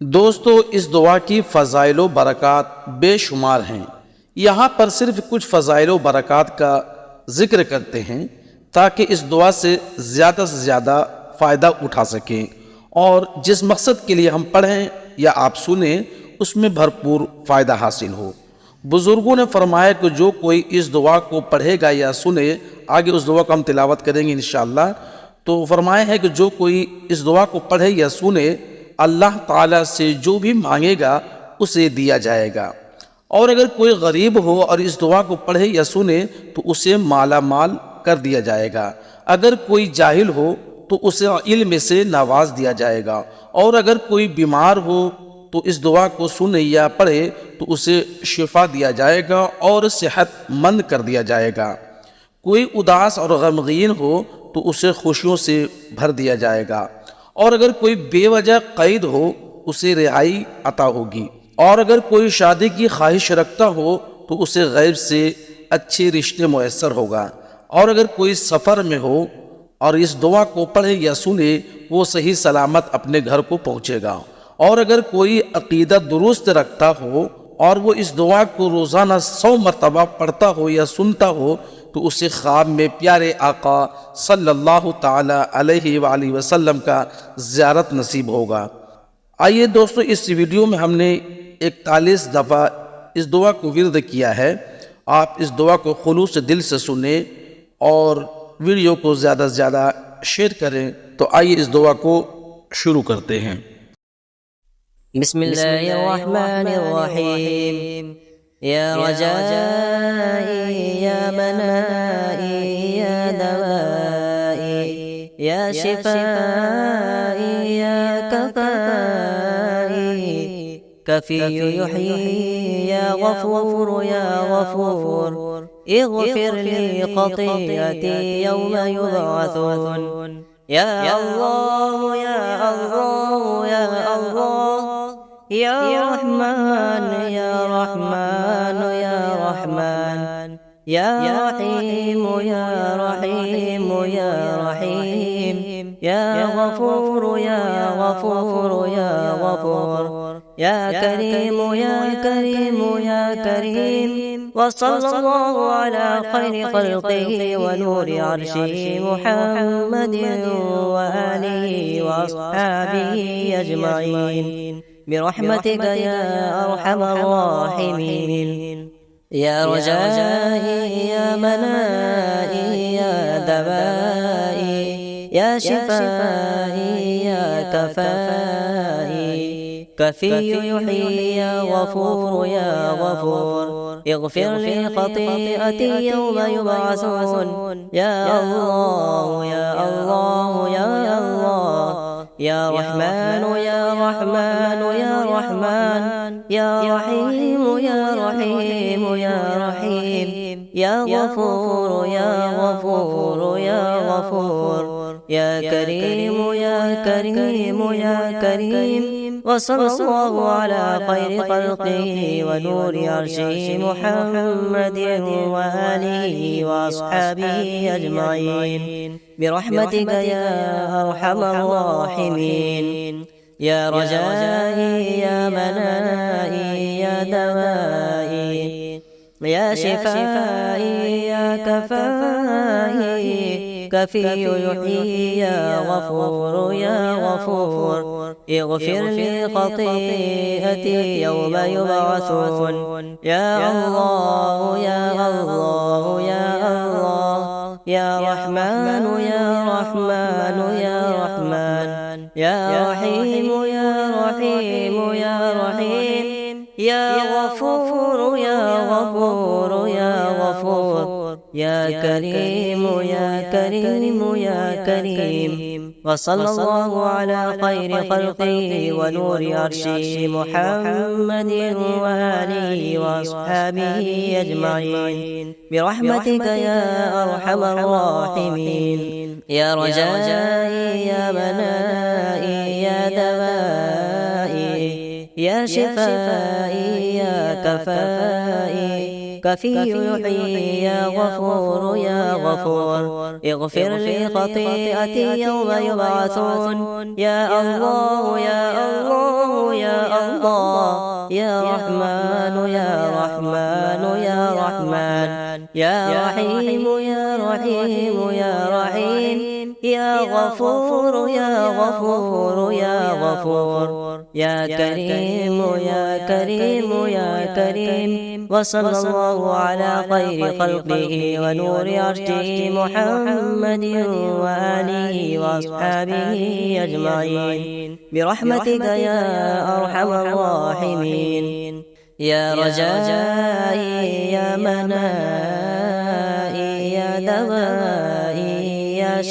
दोस्तों, इस दुआ की फ़ज़ाइल व बरक़ात बेशुमार हैं। यहाँ पर सिर्फ़ कुछ फ़ज़ाइल व बरक़ात का ज़िक्र करते हैं ताकि इस दुआ से ज़्यादा फ़ायदा उठा सकें और जिस मकसद के लिए हम पढ़ें या आप सुने उसमें भरपूर फ़ायदा हासिल हो। बुज़ुर्गों ने फरमाया कि जो कोई इस दुआ को पढ़ेगा या सुने, आगे उस दुआ को हम तिलावत करेंगे इंशाअल्लाह। तो फरमाया है कि जो कोई इस दुआ को पढ़े या सुने, अल्लाह ताला से जो भी मांगेगा उसे दिया जाएगा। और अगर कोई गरीब हो और इस दुआ को पढ़े या सुने तो उसे माला माल कर दिया जाएगा। अगर कोई जाहिल हो तो उसे इल्म से नवाज दिया जाएगा। और अगर कोई बीमार हो तो इस दुआ को सुने या पढ़े तो उसे शिफा दिया जाएगा और सेहतमंद कर दिया जाएगा। कोई उदास और गमगीन हो तो उसे खुशियों से भर दिया जाएगा। और अगर कोई बेवजह कैद हो उसे रिहाई अता होगी। और अगर कोई शादी की ख्वाहिश रखता हो तो उसे गैब से अच्छे रिश्ते मुयस्सर होगा। और अगर कोई सफ़र में हो और इस दुआ को पढ़े या सुने, वो सही सलामत अपने घर को पहुँचेगा। और अगर कोई अक़ीदत दुरुस्त रखता हो और वो इस दुआ को रोज़ाना 100 मरतबा पढ़ता हो या सुनता हो तो उसे ख्वाब में प्यारे आका सल्लल्लाहु ताला अलैहि वसल्लम का ज़ियारत नसीब होगा। आइए दोस्तों, इस वीडियो में हमने 41 दफ़ा इस दुआ को विर्द किया है। आप इस दुआ को खुलूस दिल से सुने और वीडियो को ज़्यादा से ज़्यादा शेयर करें। तो आइए इस दुआ को शुरू करते हैं। बिस्मिल्लाहिर्रहमानिर्रहीम। या रजाई या मनाई या दवाई या शिफाई या कफाई कफ़ी युही या गफ़ूर या गफ़ूर इग़फ़िर ली ख़तीअती यौम युबअसून। या अल्लाह या अल्लाह या अल्लाह या रहमान या रहमान या रहमान या रहीम या रहीम या रहीम या गफूर या गफूर या गफूर या करीम या करीम या करीम। वसल्लल्लाहु अला खैरि खल्क़िही व नूरि अर्शिही मुहम्मदिन व आलिही व अस्हाबिही अजमईन बिरहमतिक या अरहमर राहिमीन। या रजाई या मनाई या दवाई या शिफाई या कफाई कफ़ी युही या गफ़ूर या गफ़ूर इग़फ़िर ली ख़तीअती यौम युबअसून। या अल्लाह या अल्लाह या अल्लाह या रहमान या रहमान या रहमान या रहीम या रहीम या रहीम या गफूर या गफूर या गफूर या करीम या करीम या करीम। वसल्लल्लाहु अला खैरि खल्क़िही व नूरि अर्शिही मुहम्मदिन व आलिही व अस्हाबिही अजमईन बिरहमतिक या अरहमर राहिमीन। या रजाई या मनाई या दवाई या शिफाई या कफाई कफ़ी युही या गफूर या गफूर इग़फ़िर ली ख़तीअती यौम युबअसून। या अल्लाह या अल्लाह या अल्लाह या रहमान या रहमान या रहमान या रहीम या रहीम या रहीम या गफूर या गफूर या गफूर या करीम या करीम या करीम। वसल्लल्लाहु अला खैरि खल्क़िही व नूरि अर्शिही मुहम्मदिन व आलिही व अस्हाबिही अजमईन बिरहमतिक या अरहमर राहिमीन। या रजाई या मनाई या दवाई या शिफाई या कफाई कफ़ी युही या गफूर या गफूर इग़फ़िर ली ख़तीअती यौम युबअसून। या अल्लाह या अल्लाह या يا رحمن يا رحمن يا رحمن يا رحيم يا رحيم يا رحيم يا غفور يا غفور يا غفور يا كريم يا كريم يا كريم وصلى الله على خير خلقه ونور عرشه محمد وآله وأصحابه أجمعين برحمتك يا أرحم الراحمين يا رجائي يا منائي يا دوائي يا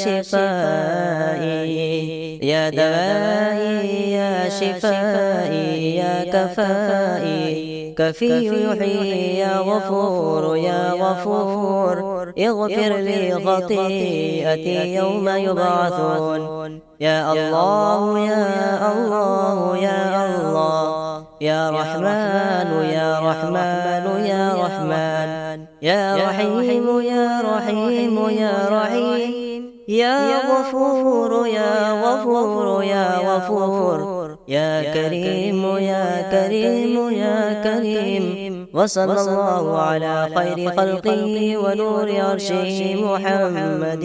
شفائي يا دوائي يا شفائي يا كفائي كفي يحيي يا غفور يا غفور اغفر لي خطيئتي يوم يبعثون يا الله يا الله يا الله يا رحمن يا رحمن يا رحمن يا رحيم يا رحيم يا رحيم يا غفور يا غفور يا غفور يا كريم يا كريم يا كريم وصلى الله على خير خلقه ونور عرشه محمد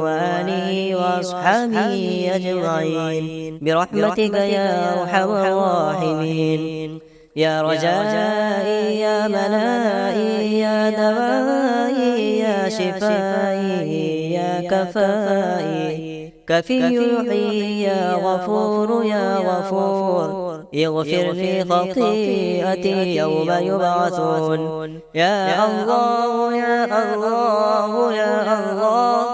وآله وأصحابه أجمعين برحمتك يا أرحم الراحمين يا رجائي يا منائي يا دوائي يا شفائي يا كفائي كفي يحيي يا غفور يا غفور اغفر لي خطيئتي يوم يبعثون يا الله يا الله يا الله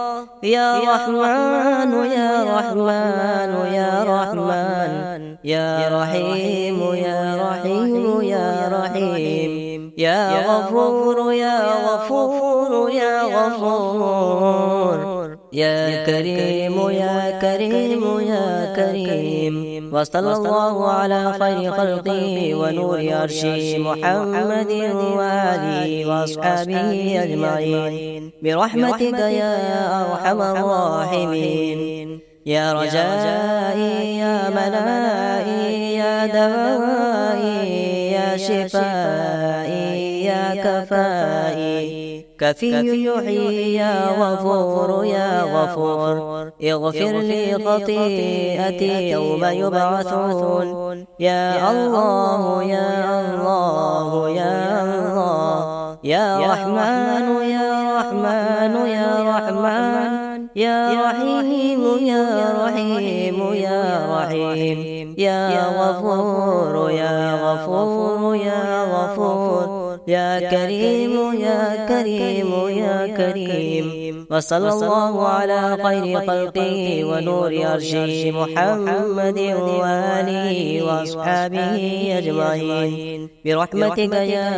يا رحمن يا رحمن يا رحمن يا رحيم يا رحيم يا رحيم يا غفور يا غفور يا غفور يا كريم يا كريم يا كريم وصلى الله على خير خلقه ونور عرشه محمد وآله وأصحابه أجمعين برحمتك يا أرحم الراحمين يا رجائي يا منائي يا دوائي يا شفائي يا كفائي كفي يحيي يا غفور يا غفور اغفر لي خطيئتي يوم يبعثون يا الله يا الله يا الله يا رحمن يا رحمن يا رحمن يا رحيم يا رحيم يا رحيم يا غفور يا غفور يا غفور يا كريم يا كريم يا كريم وصلى الله على خير خلقه ونور عرشه محمد وآله وأصحابه أجمعين برحمتك يا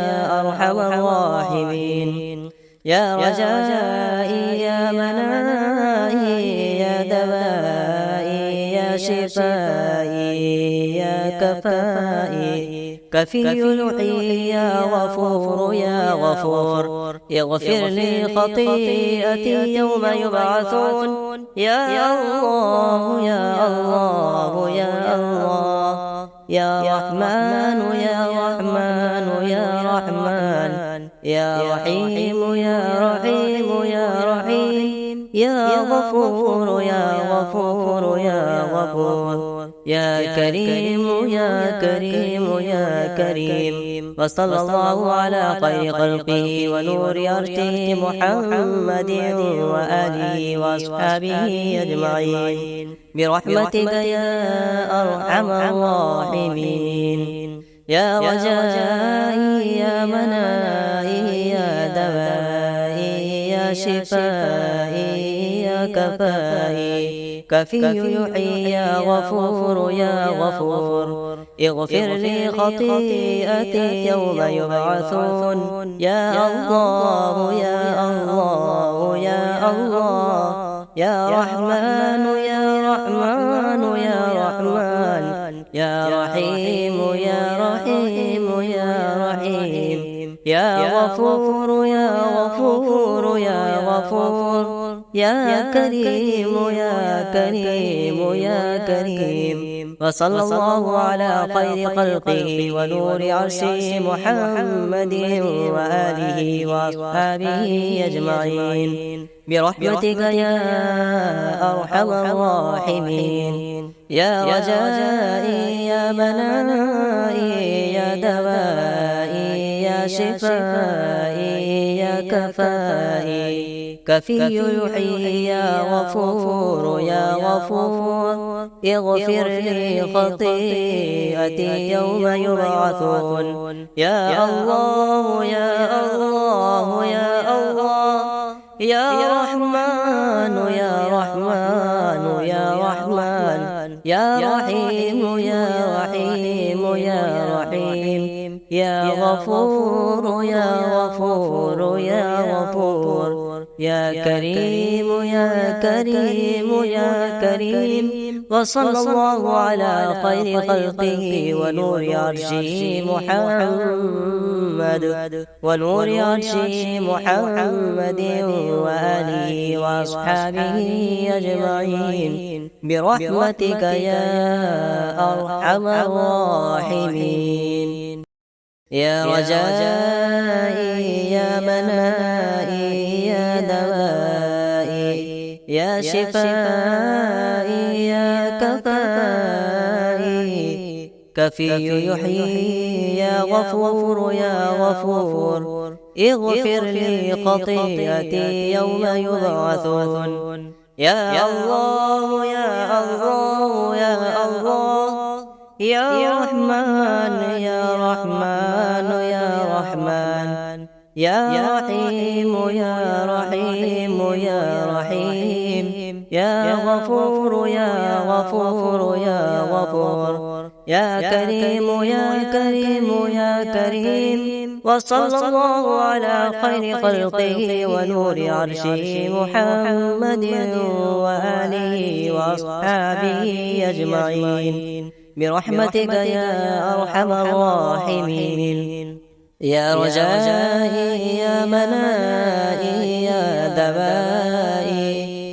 أرحم الراحمين يا رجائي يا منائي يا دوائي يا شفائي يا كفائي كفي يحيي يا غفور يا غفور اغفر لي خطيئتي يوم يبعثون يا الله يا الله يا الله يا رحمن يا رحمن يا رحمن يا رحيم يا رحيم يا رحيم يا غفور يا غفور يا غفور يا كريم يا كريم يا كريم وصلى الله على خير خلقه ونور عرشه محمد وآله وأصحابه أجمعين برحمتك يا أرحم الراحمين يا رجائي يا منائي يا دوائي يا شفائي يا كفائي كفي يحيي يا غفور يا غفور اغفر لي خطيئتي يوم يبعثون يا الله يا الله يا الله يا رحمن يا رحمن يا رحمن يا رحيم يا رحيم يا رحيم يا غفور يا غفور يا غفور يا كريم يا كريم يا كريم. وصلى الله على خير خلقه ونور عرشه محمد وآله وأصحابه أجمعين برحمتك يا أرحم الراحمين. يا رجائي يا منائي يا دوائي يا شفائي يا كفائي. كفي يحيي يا غفور يا غفور. اغفر لي خطيئتي يوم يبعثون. يا الله يا الله يا الله يا رحمن يا رحمن يا رحمن يا رحيم يا رحيم يا رحيم. يا غفور يا غفور يا غفور. يا كريم يا كريم يا كريم. وصلى الله على خير خلقه ونور عرشه محمد ونور عرشه محمد وآله وأصحابه أجمعين برحمتك يا أرحم الراحمين. يا رجائي يا منائي يا دوائي يا شفائي يا كفائي. كفي يحيي يا غفور يا غفور. اغفر لي خطيئتي يوم يبعثون. يا الله يا الله يا الله يا رحمن يا رحمن يا رحمن يا رحيم يا رحيم يا رحيم. يا غفور يا غفور يا غفور. يا كريم يا كريم يا كريم. وصلى الله على خير خلقه ونور عرشه محمد وآله وأصحابه أجمعين برحمتك يا أرحم الراحمين. يا رجائي يا منائي يا دوائي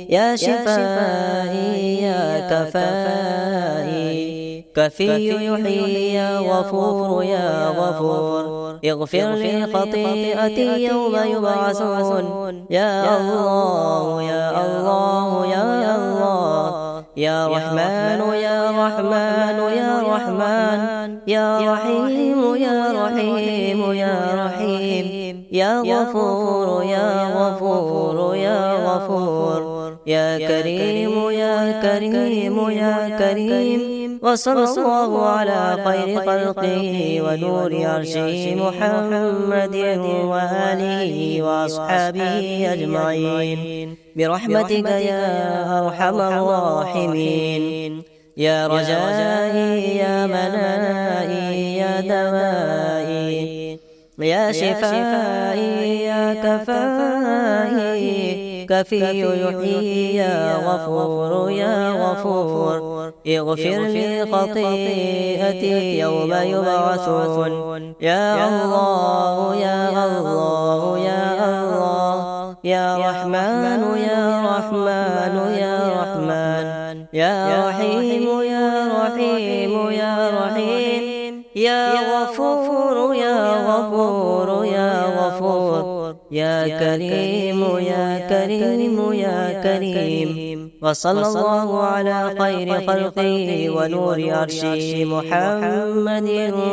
يا شفائي يا كفائي. كفي يحيي يا غفور يا غفور. اغفر لي خطيئتي يوم يبعثون. يا الله يا الله يا الله يا رحمن يا رحمن يا رحمن يا رحيم يا رحيم يا رحيم. يا غفور يا غفور يا غفور. يا كريم يا كريم يا كريم. وصلى الله على خير خلقه ونور عرشه محمد وآله وأصحابه أجمعين برحمتك يا أرحم الراحمين. يا رجائي يا منائي يا دوائي يا شفائي يا كفائي. كفي يحيي يا غفور يا غفور. اغفر لي خطيئتي يوم يبعثون. يا الله يا الله يا الله يا رحمن يا رحمن يا رحمن يا رحيم يا رحيم يا رحيم. يا غفور يا غفور يا غفور. يا كريم يا كريم يا كريم. وصلى الله على خير خلقه ونور عرشه محمد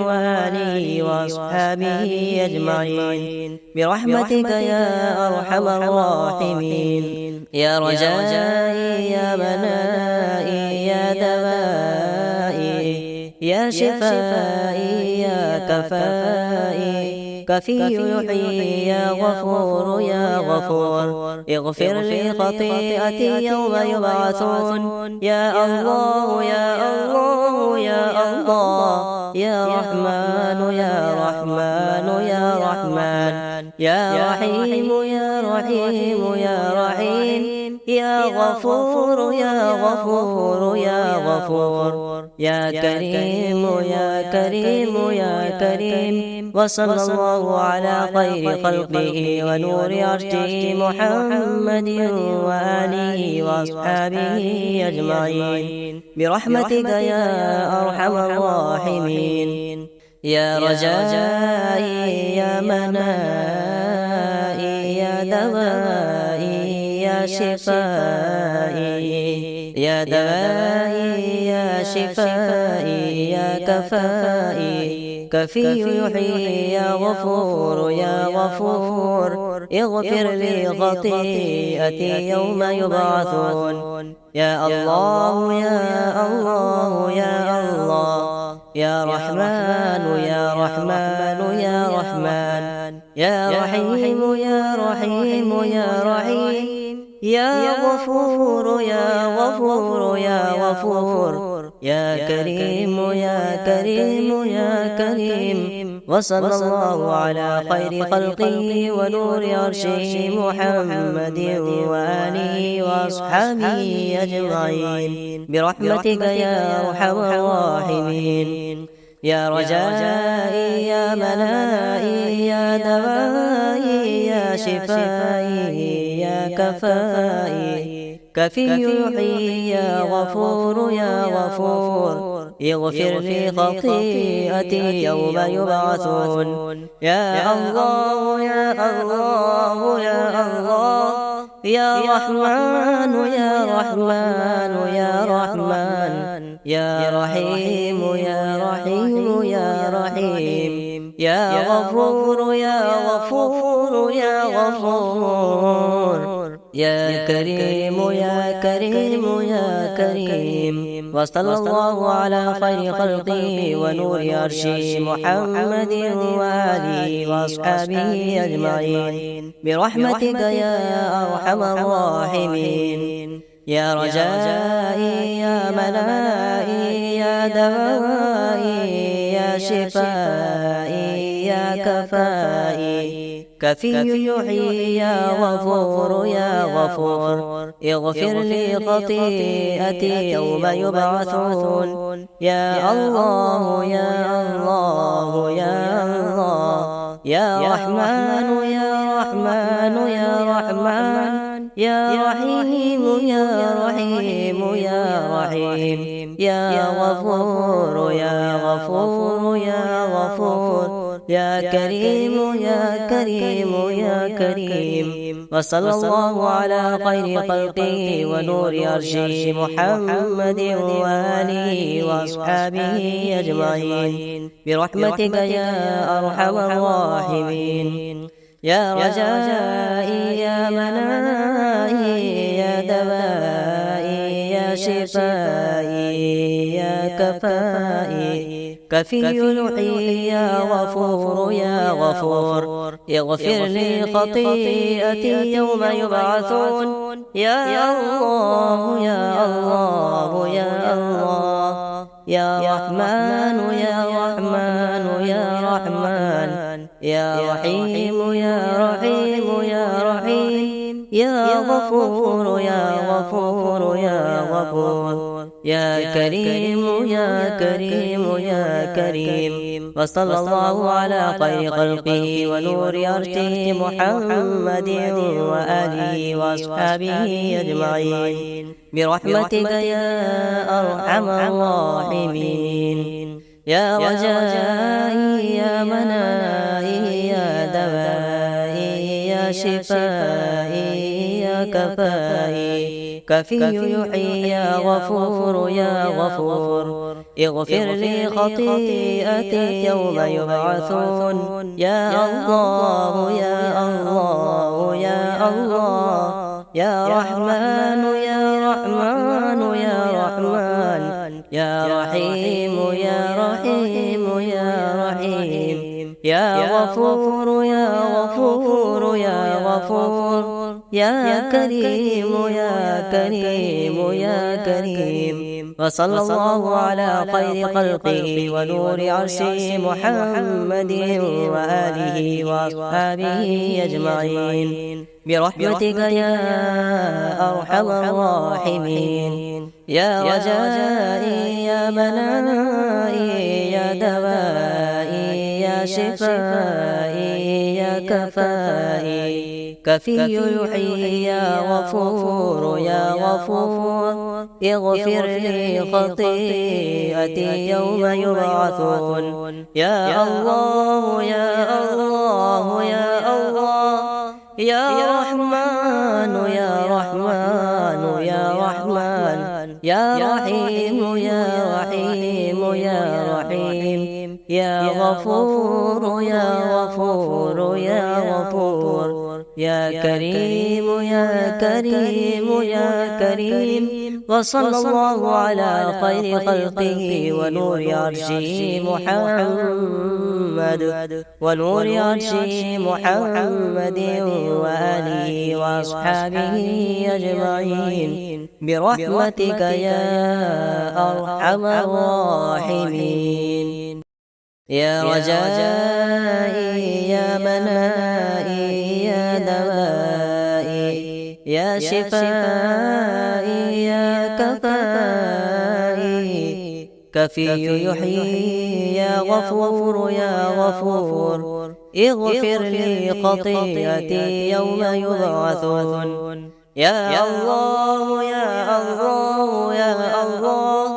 وآله وأصحابه أجمعين برحمتك يا أرحم الراحمين. يا رجائي يا منائي يا دوائي يا شفائي يا كفائي. كفي يحيي يا غفور يا غفور. اغفر لي خطيئتي يوم يبعثون. يا الله يا الله يا الله يا رحمن يا رحمن يا رحمن رحمن يا رحيم يا رحيم يا رحيم يا غفور يا غفور يا غفور يا كريم يا كريم يا كريم وصلى الله على خير خلقه ونور عرشه محمد وآله وأصحابه أجمعين برحمتك يا أرحم الراحمين يا رجائي يا منائي يا دوائي يا شفائي يا دوائي يا شفائي يا كفائي كفي يحيي يا غفور يا غفور اغفر لي خطيئتي يوم يبعثون يا الله يا الله يا الله يا رحمن يا رحمن يا رحمن يا رحيم يا رحيم يا رحيم يا غفور يا غفور يا غفور يا كريم يا كريم يا كريم وصلى الله على خير خلقه ونور عرشه محمد وآله وأصحابه أجمعين برحمتك يا أرحم الراحمين يا رجائي يا منائي يا دوائي يا شفائي يا كفائي كفي يحيي يا غفور يا غفور اغفر لي خطيئتي يوم يبعثون يا الله يا الله يا الله يا رحمن يا رحمن يا رحمن يا رحيم يا رحيم يا رحيم يا غفور يا غفور يا غفور يا كريم يا كريم يا كريم وصلى الله على خير خلقه ونور عرشه محمد وآله وأصحابه أجمعين برحمتك يا أرحم الراحمين يا رجائي يا منائي يا دوائي يا شفائي يا كفائي كفي يحيي يا غفور يا غفور اغفر لي خطيئتي يوم يبعثون يا الله يا الله يا الله يا رحمن يا رحمن يا رحمن يا رحيم يا رحيم يا رحيم يا غفور يا غفور يا غفور يا كريم يا كريم يا كريم وصلى الله على خير خلقه ونور عرشه محمد وآله وأصحابه أجمعين برحمتك يا أرحم الراحمين يا رجائي يا منائي يا دوائي يا شفائي يا كفائي كفي يحيي يا غفور يا غفور اغفر لي خطيئتي يوم يبعثون يا الله يا الله يا الله يا رحمن يا رحمن يا رحمن يا رحيم يا رحيم يا رحيم يا غفور يا غفور يا غفور يا كريم يا كريم يا كريم وصلى الله على خير خلقه ونور عرشه محمد وآله وأصحابه أجمعين برحمتك يا أرحم الراحمين يا رجائي يا منائي يا دوائي يا شفائي يا كفائي كفي يحيي يا غفور يا غفور اغفر لي خطيئتي يوم يبعثون يا الله يا الله يا الله يا رحمن يا رحمن يا رحمن يا رحيم يا رحيم يا رحيم يا غفور يا غفور يا غفور يا كريم يا كريم يا كريم. وصلى الله على خير خلقه ونور عرشه محمد وآله وأصحابه أجمعين برحمتك يا أرحم الراحمين. يا رجائي يا منائي يا دوائي يا شفائي يا كفائي كفي يحيي يا غفور يا غفور اغفر لي خطيئتي يوم يبعثون. يا الله يا الله يا الله يا رحمن يا رحمن يا رحمن يا رحيم يا رحيم يا رحيم يا غفور يا غفور يا غفور يا كريم يا كريم يا كريم. وصلى الله على خير خلقه ونور عرشه محمد ونور عرشه محمد وآله وأصحابه أجمعين برحمتك يا أرحم الراحمين. يا رجائي يا منائي يا دوائي يا شفائي يا كفائي كفي يحيي يا غفور يا غفور اغفر لي خطيئتي يوم يبعثون. يا الله يا الله يا الله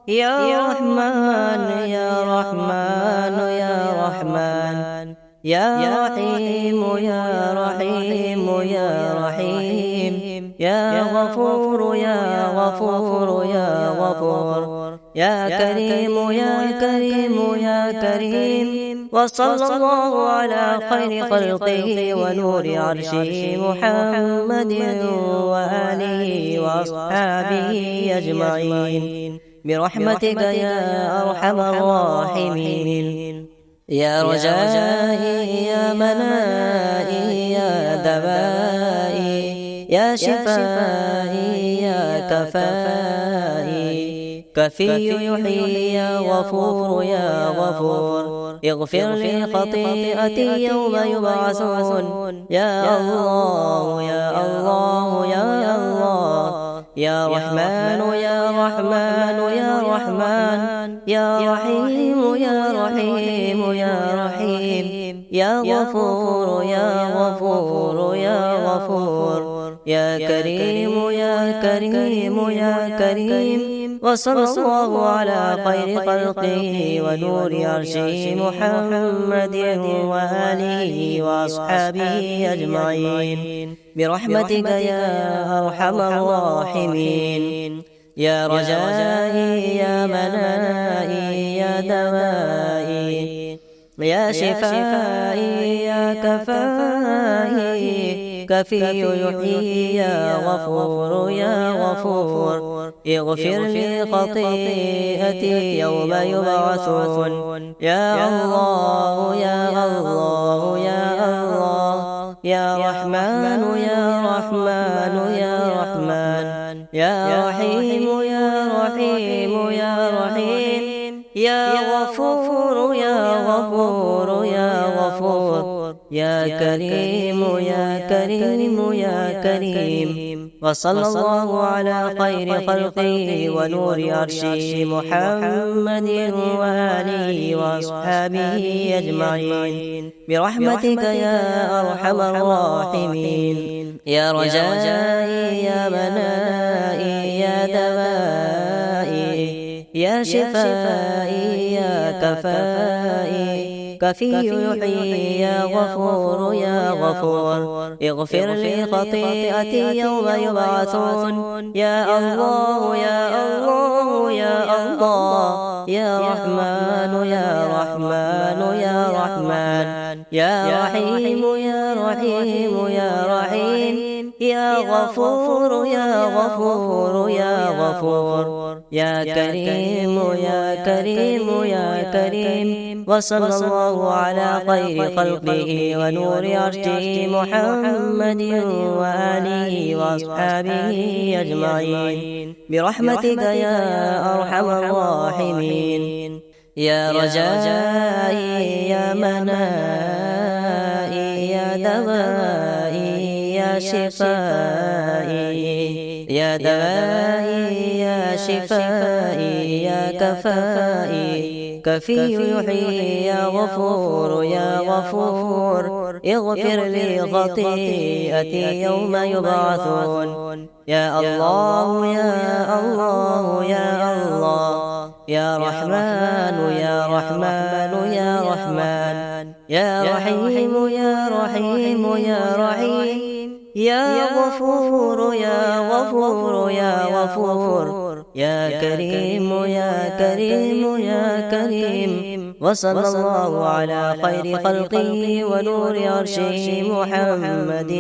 يا رحمن يا رحمن يا رحمن يا رحيم يا رحيم يا رحيم يا غفور يا غفور يا غفور يا كريم يا كريم يا كريم. وصلى الله على خير خلقه ونور عرشه محمد وآله وأصحابه أجمعين برحمتك يا أرحم الراحمين. يا رجائي يا منائي يا دوائي يا شفائي يا كفائي كفي يحيي يا غفور يا غفور اغفر لي خطيئتي يوم يبعثون. يا الله يا الله يا الله يا رحمن يا رحمن يا رحمن يا رحيم يا رحيم يا رحيم يا غفور يا غفور يا غفور يا كريم يا كريم يا كريم. وصلى الله على خير خلقه ونور عرشه محمد وآله وأصحابه أجمعين برحمتك يا أرحم الراحمين. يا رجائي يا منائي يا دوائي يا شفائي يا كفائي كفي يحيي يا غفور يا غفور اغفر لي خطيئتي يوم يبعثون. يا الله يا الله يا الله يا رحمن يا رحمن يا رحمن يا رحيم يا رحيم يا رحيم يا غفور يا غفور يا غفور يا كريم يا كريم يا كريم. وصلى الله على خير خلقه ونور عرشه محمد وآله وأصحابه أجمعين برحمتك يا أرحم الراحمين. يا رجائي يا منائي يا دوائي يا شفائي يا كفائي كفي يحيي يا غفور يا غفور اغفر لي خطيئتي يوم يبعثون. يا الله يا الله يا الله يا رحمن يا رحمن يا رحمن يا رحيم يا رحيم يا رحيم يا غفور يا غفور يا غفور يا كريم يا كريم يا كريم. وصلى الله على خير خلقه ونور عرشه محمد وآله وأصحابه أجمعين برحمتك يا أرحم الراحمين. يا رجائي يا منائي يا دوائي يا شفائي يا دوائي يا شفائي يا كفائي. كفي يحيي يا غفور يا غفور اغفر لي خطيئتي يوم يبعثون. يا الله يا الله يا الله يا رحمن يا رحمن يا رحمن يا رحيم يا رحيم يا رحيم يا غفور يا غفور يا غفور يا كريم يا كريم يا كريم. وصلى الله على خير خلقه ونور عرشه محمد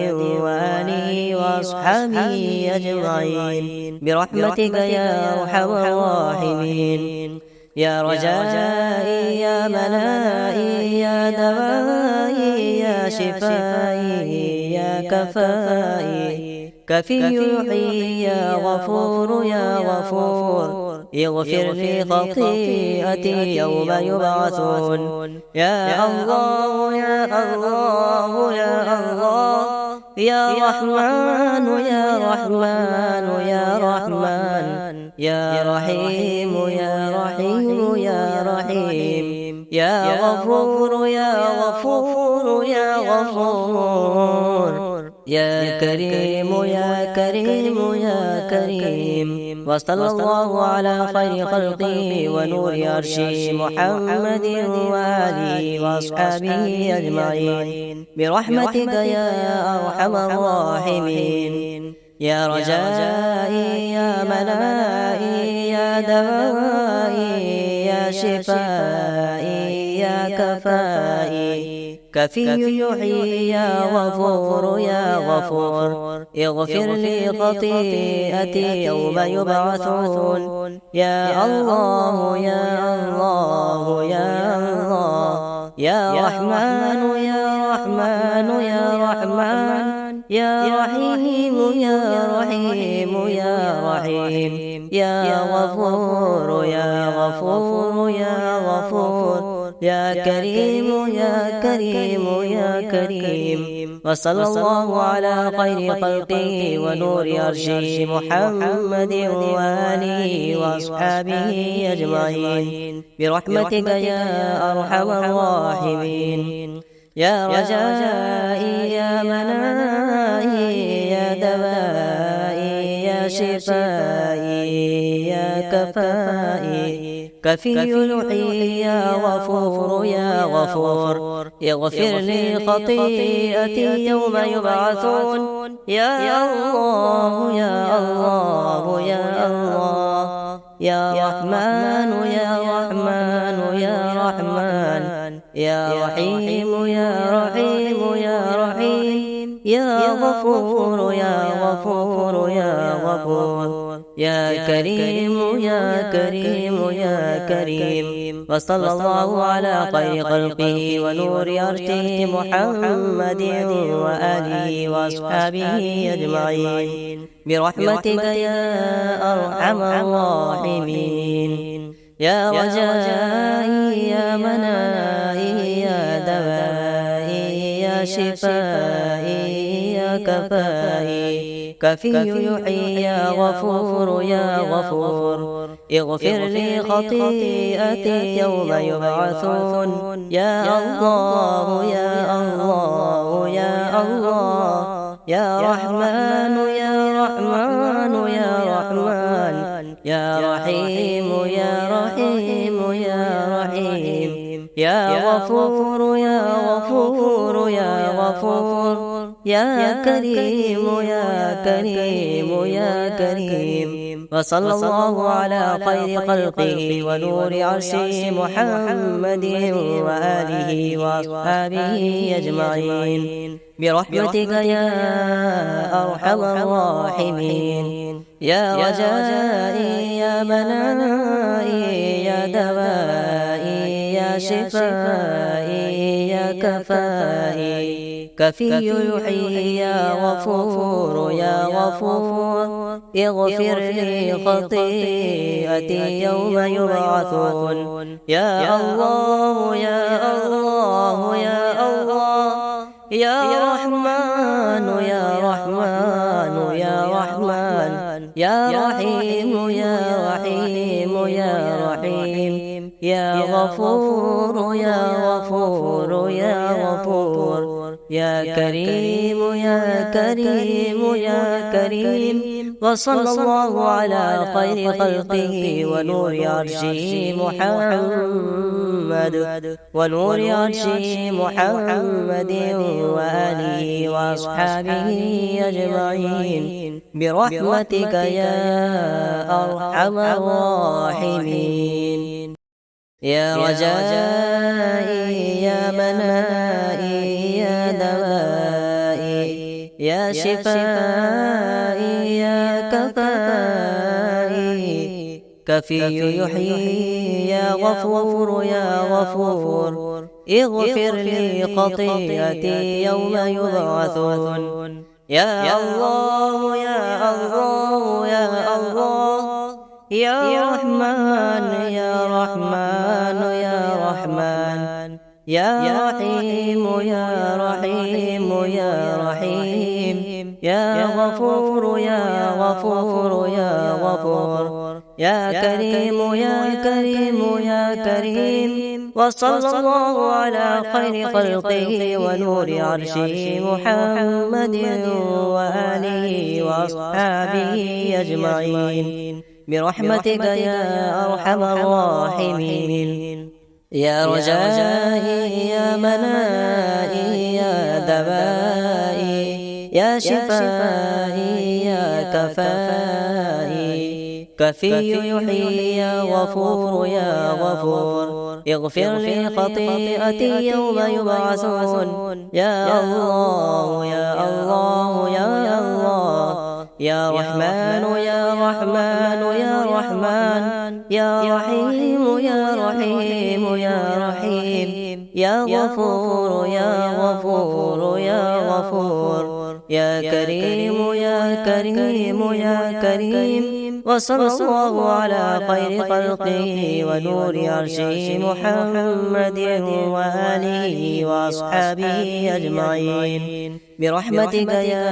وآله وأصحابه أجمعين برحمتك يا أرحم الراحمين. يا رجائي يا منائي يا دوائي يا شفائي يا كفائي. كفي يحيي يا غفور يا غفور اغفر لي خطيئتي يوم يبعثون. يا الله يا الله يا الله يا رحمن يا رحمن يا رحمن يا رحيم يا رحيم يا رحيم يا غفور يا غفور يا غفور يا كريم يا كريم يا كريم. وصلى الله على خير خلقه ونور عرشه محمد وآله وأصحابه أجمعين برحمتك يا أرحم الراحمين. يا رجائي يا منائي يا دوائي يا شفائي يا كفائي. كفي يحيي يا غفور يا غفور اغفر لي خطيئتي يوم يبعثون. يا الله يا الله يا الله يا رحمن يا رحمن يا رحمن يا رحيم يا رحيم يا رحيم يا غفور يا غفور يا غفور يا كريم يا كريم يا كريم. وصلى الله على خير خلقه ونور عرشه محمد وآله وأصحابه أجمعين برحمتك يا أرحم الراحمين. يا رجائي يا منائي يا دوائي يا شفائي يا كفائي. كفي يحيي يا غفور يا غفور اغفر لي خطيئتي يوم يبعثون. يا الله يا الله يا الله يا رحمن يا رحمن يا رحمن يا رحيم يا رحيم يا رحيم يا غفور يا غفور يا غفور يا كريم يا كريم يا كريم. وصلى الله على خير خلقه ونور عرشه محمد وآله وأصحابه أجمعين برحمتك يا أرحم الراحمين. يا رجائي يا منائي يا دوائي يا شفائي يا كفائي. كفي يحيي يا غفور يا غفور اغفر لي خطيئتي يوم يبعثون. يا الله يا الله يا الله يا رحمن يا رحمن يا رحمن يا رحيم يا رحيم يا رحيم يا غفور يا غفور يا غفور يا كريم يا كريم يا كريم. وصلى الله على خير خلقه ونور عرشه محمد وآله وأصحابه أجمعين برحمتك يا أرحم الراحمين. يا رجائي يا منائي يا دوائي يا شفائي يا كفائي كفي يحيي يا غفور يا غفور اغفر لي خطيئتي يوم يبعثون. يا الله يا الله يا الله يا رحمن يا رحمن يا رحمن يا رحيم يا رحيم يا رحيم يا غفور يا غفور يا غفور يا كريم يا كريم يا كريم. وصلى الله على خير خلقه ونور عرشه محمد ونور عرشه محمد وآله وأصحابه أجمعين برحمتك يا أرحم الراحمين. يا رجائي يا منائي يا دوائي يا شفائي يا كفائي كفي يحيي يا غفور يا غفور اغفر لي خطيئتي يوم يبعثون. يا الله يا الله يا الله يا رحمن يا رحمن يا رحمن يا رحيم يا رحيم يا رحيم يا غفور يا غفور يا غفور يا كريم يا كريم يا كريم. وصلى الله على خير خلقه ونور عرشه محمد وآله وأصحابه أجمعين برحمتك يا أرحم الراحمين. يا رجائي يا منائي يا دوائي يا شفائي يا كفائي كفي يحيي يا غفور يا غفور اغفر لي خطيئتي يوم يبعثون. يا الله يا الله يا الله يا رحمن يا رحمن يا رحمن يا رحيم يا رحيم يا رحيم يا غفور يا غفور يا غفور يا كريم يا كريم يا كريم. وصلى الله على خير خلقه ونور عرشه محمد وآله وأصحابه أجمعين برحمتك يا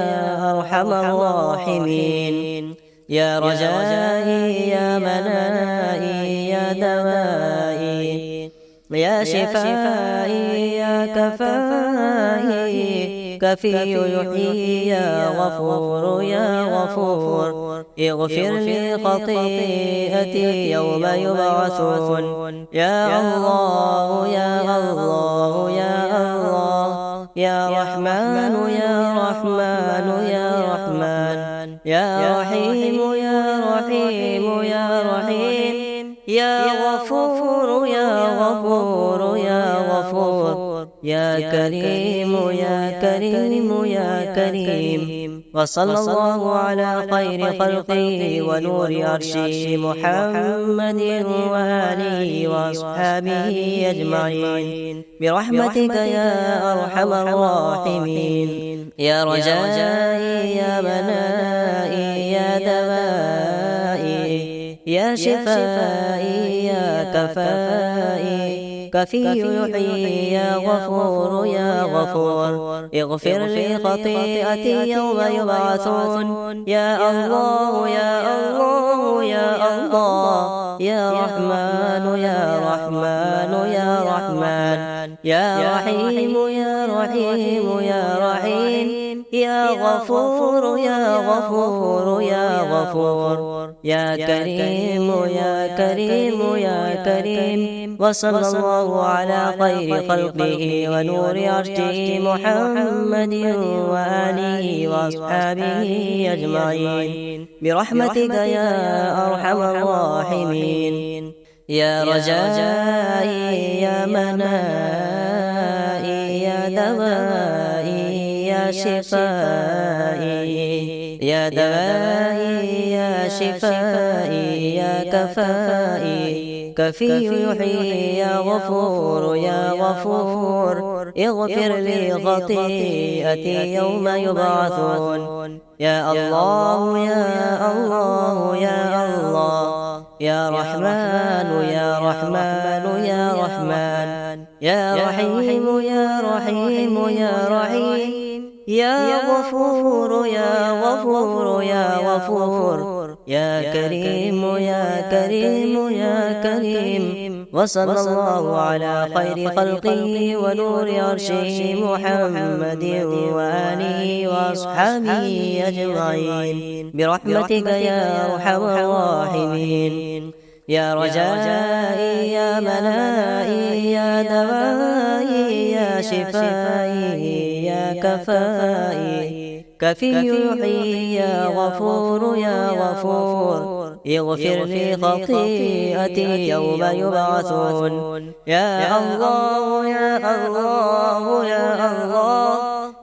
أرحم الراحمين. يا رجائي يا منائي يا دوائي يا شفائي يا كفائي كفي يحيي يا غفور يا غفور اغفر لي خطيئتي يوم يبعثون. يا الله يا الله يا الله يا رحمن يا رحمن يا رحمن يا رحيم يا رحيم يا رحيم يا غفور يا غفور يا غفور يا كريم يا كريم يا كريم. وصلى الله على خير خلقه ونور عرشه محمد وآله وأصحابه أجمعين برحمتك يا أرحم الراحمين. يا رجائي يا منائي يا دوائي يا شفائي يا كفائي كفي يحيي يا غفور يا غفور اغفر لي خطيئتي يوم يبعثون. يا الله يا الله يا الله يا رحمن يا رحمن يا رحمن يا رحيم يا رحيم يا رحيم يا غفور يا غفور يا غفور يا كريم يا كريم يا كريم. وصلى الله على خير خلقه ونور عرشه محمد وآله وأصحابه أجمعين برحمتك يا أرحم الراحمين. يا رجائي يا منائي يا دوائي يا شفائي يا دوائي يا شفائي يا كفائي كفي يحيي يا غفور يا غفور اغفر لي خطيئتي يوم يبعثون. يا الله يا الله يا الله يا رحمن يا رحمن يا رحمن يا رحيم يا رحيم يا رحيم يا غفور يا غفور يا غفور يا كريم يا كريم يا كريم. وصلى الله على خير خلقه ونور عرشه محمد وآله وأصحابه أجمعين برحمتك يا أرحم الراحمين. يا رجائي يا منائي يا دوائي يا شفائي يا كفائي كفي يحيي يا غفور يا غفور اغفر لي خطيئتي يوم يبعثون. يا الله يا الله يا الله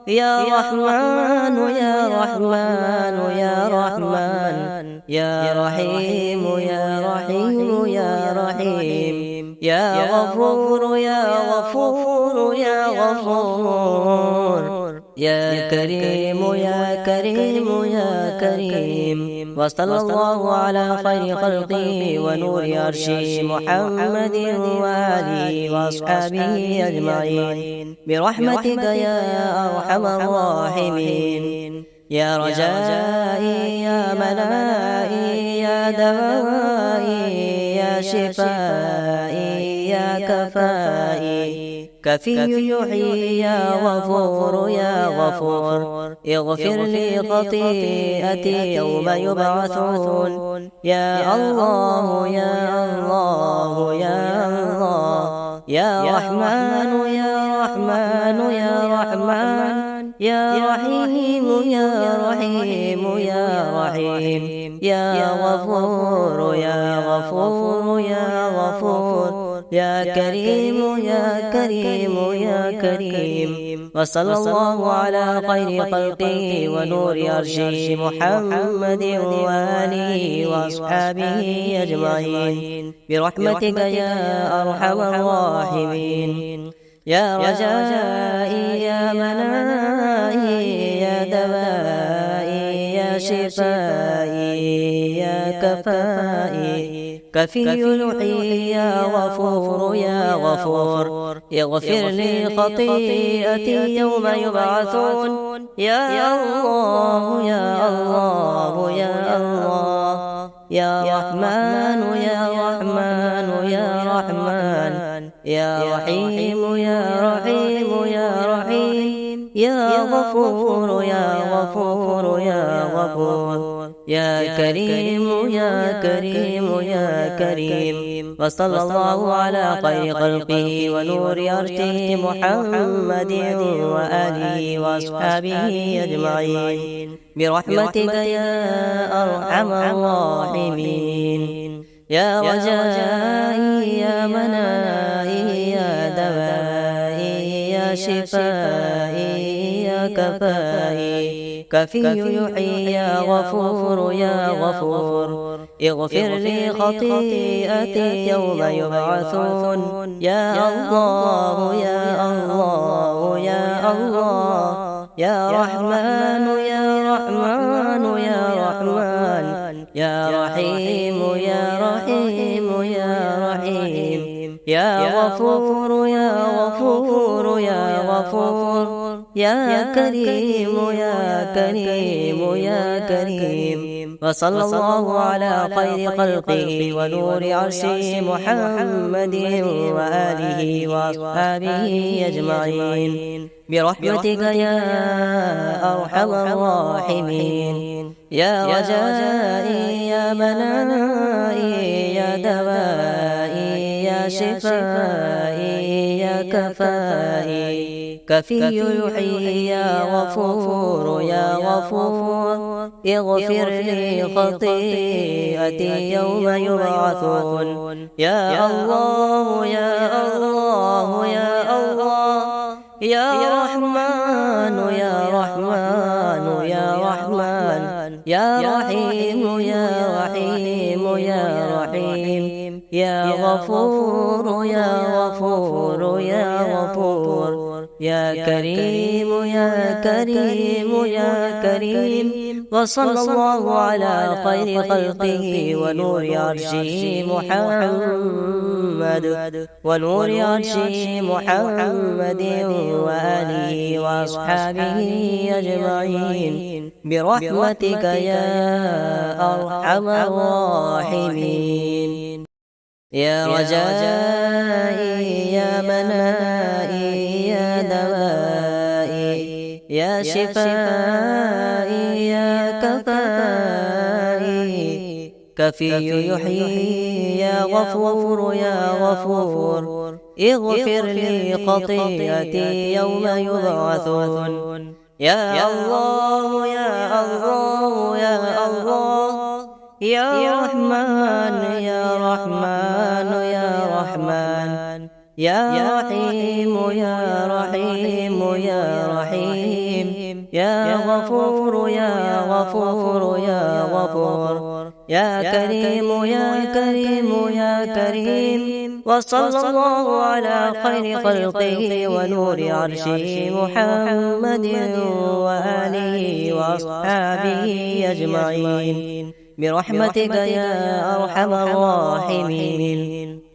يا رحمن يا رحمن يا رحمن يا رحيم يا رحيم يا رحيم يا غفور يا غفور يا غفور يا كريم يا كريم يا كريم. وصلى الله على خير خلقه ونور عرشه محمد وآله وأصحابه أجمعين برحمتك يا أرحم الراحمين. يا رجائي يا منائي يا دوائي يا شفائي يا كفائي كفي يحيي يا غفور يا غفور اغفر لي خطيئتي يوم يبعثون. يا الله يا الله يا الله يا رحمن يا رحمن يا رحمن يا رحيم يا رحيم يا رحيم يا غفور يا غفور يا غفور يا كريم يا كريم يا كريم. وصلى الله على خير خلقه ونور عرشه محمد وآله وأصحابه أجمعين برحمتك يا أرحم الراحمين. يا رجائي يا منائي يا دوائي يا شفائي يا كفائي كفي يحيي يا غفور يا غفور اغفر لي خطيئتي يوم يبعثون. يا الله يا الله يا الله يا رحمن يا رحمن يا رحمن يا رحيم يا رحيم يا رحيم يا غفور يا غفور يا غفور يا كريم يا كريم يا كريم. وصلى الله على خير خلقه ونور عرشه محمد وآله وأصحابه أجمعين برحمتك يا أرحم الراحمين. يا رجائي يا منائي يا دوائي يا شفائي يا كفائي كفي يحيي يا غفور يا غفور اغفر لي خطيئتي يوم يبعثون. يا الله يا الله يا الله يا رحمن يا رحمن يا رحمن يا رحيم يا رحيم يا رحيم يا غفور يا غفور يا غفور يا كريم يا كريم يا كريم. وصلى الله على خير خلقه ونور عرشه محمد وآله وأصحابه أجمعين برحمتك يا أرحم الراحمين. يا رجائي يا منائي يا دوائي يا شفائي يا كفائي. كفي يحيي يا غفور يا غفور اغفر لي خطيئتي يوم يبعثون. يا الله يا الله يا الله يا رحمن يا رحمن يا رحمن يا رحيم يا رحيم يا رحيم. يا غفور يا غفور يا غفور يا كريم يا كريم يا كريم. وصلى الله على خير خلقه ونور عرشه محمد ونور عرشه محمد وآله وأصحابه أجمعين برحمتك يا أرحم الراحمين. يا رجائي يا منائي يا دوائي يا شفائي يا كفائي. كفي يحيي يا غفور يا غفور اغفر لي خطيئتي يوم يبعثون. يا الله يا الله يا الله يا رحمن يا رحمن يا رحمن يا رحيم يا رحيم يا رحيم. يا غفور يا غفور يا غفور يا كريم يا كريم يا كريم. وصلى الله على خير خلقه ونور عرشه محمد وآله وأصحابه أجمعين برحمتك يا أرحم الراحمين.